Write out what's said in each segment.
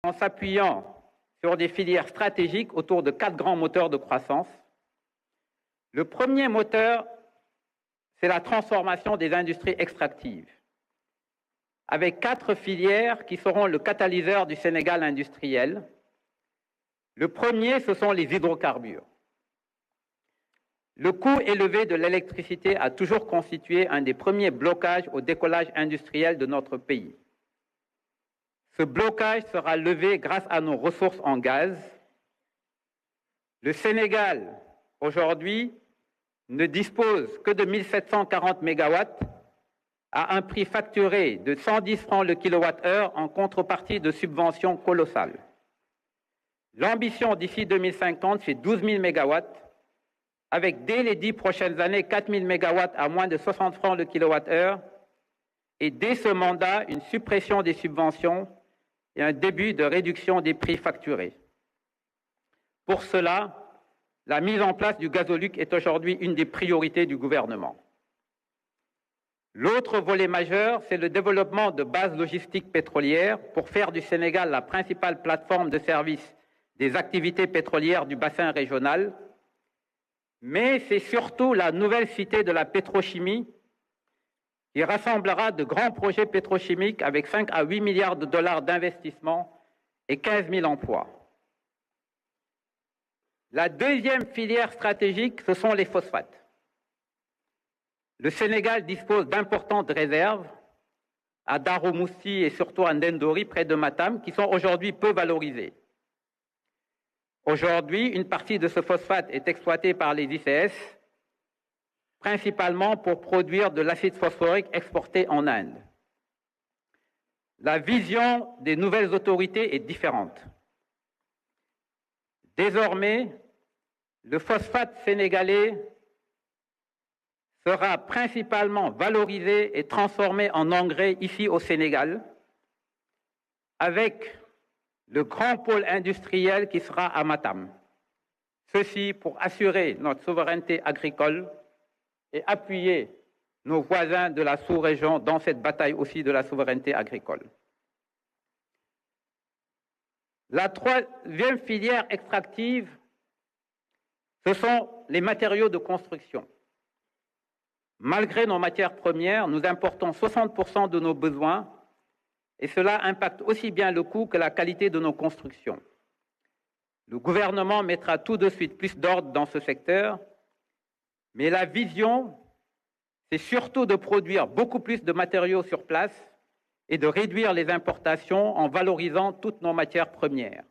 en s'appuyant sur des filières stratégiques autour de 4 grands moteurs de croissance. Le premier moteur, c'est la transformation des industries extractives, avec 4 filières qui seront le catalyseur du Sénégal industriel. Le premier, ce sont les hydrocarbures. Le coût élevé de l'électricité a toujours constitué un des premiers blocages au décollage industriel de notre pays. Ce blocage sera levé grâce à nos ressources en gaz. Le Sénégal, aujourd'hui, ne dispose que de 1740 mégawatts à un prix facturé de 110 francs le kilowattheure en contrepartie de subventions colossales. L'ambition d'ici 2050, c'est 12 000 mégawatts, avec dès les 10 prochaines années 4 000 mégawatts à moins de 60 francs le kilowattheure, et dès ce mandat, une suppression des subventions et un début de réduction des prix facturés. Pour cela, la mise en place du gazoduc est aujourd'hui une des priorités du gouvernement. L'autre volet majeur, c'est le développement de bases logistiques pétrolières pour faire du Sénégal la principale plateforme de service des activités pétrolières du bassin régional. Mais c'est surtout la nouvelle cité de la pétrochimie qui rassemblera de grands projets pétrochimiques avec 5 à 8 milliards de dollars d'investissement et 15 000 emplois. La deuxième filière stratégique, ce sont les phosphates. Le Sénégal dispose d'importantes réserves à Darou-Moussi et surtout à Ndendori, près de Matam, qui sont aujourd'hui peu valorisées. Aujourd'hui, une partie de ce phosphate est exploitée par les ICS, principalement pour produire de l'acide phosphorique exporté en Inde. La vision des nouvelles autorités est différente. Désormais, le phosphate sénégalais sera principalement valorisé et transformé en engrais ici au Sénégal, avec le grand pôle industriel qui sera à Matam. Ceci pour assurer notre souveraineté agricole et appuyer nos voisins de la sous-région dans cette bataille aussi de la souveraineté agricole. La troisième filière extractive, ce sont les matériaux de construction. Malgré nos matières premières, nous importons 60% de nos besoins et cela impacte aussi bien le coût que la qualité de nos constructions. Le gouvernement mettra tout de suite plus d'ordre dans ce secteur, mais la vision, c'est surtout de produire beaucoup plus de matériaux sur place et de réduire les importations en valorisant toutes nos matières premières.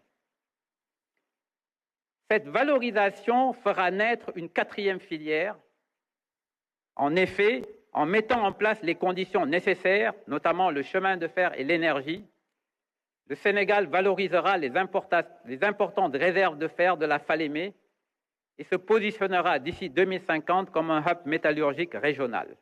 Cette valorisation fera naître une quatrième filière. En effet, en mettant en place les conditions nécessaires, notamment le chemin de fer et l'énergie, le Sénégal valorisera les importantes réserves de fer de la Falémé et se positionnera d'ici 2050 comme un hub métallurgique régional.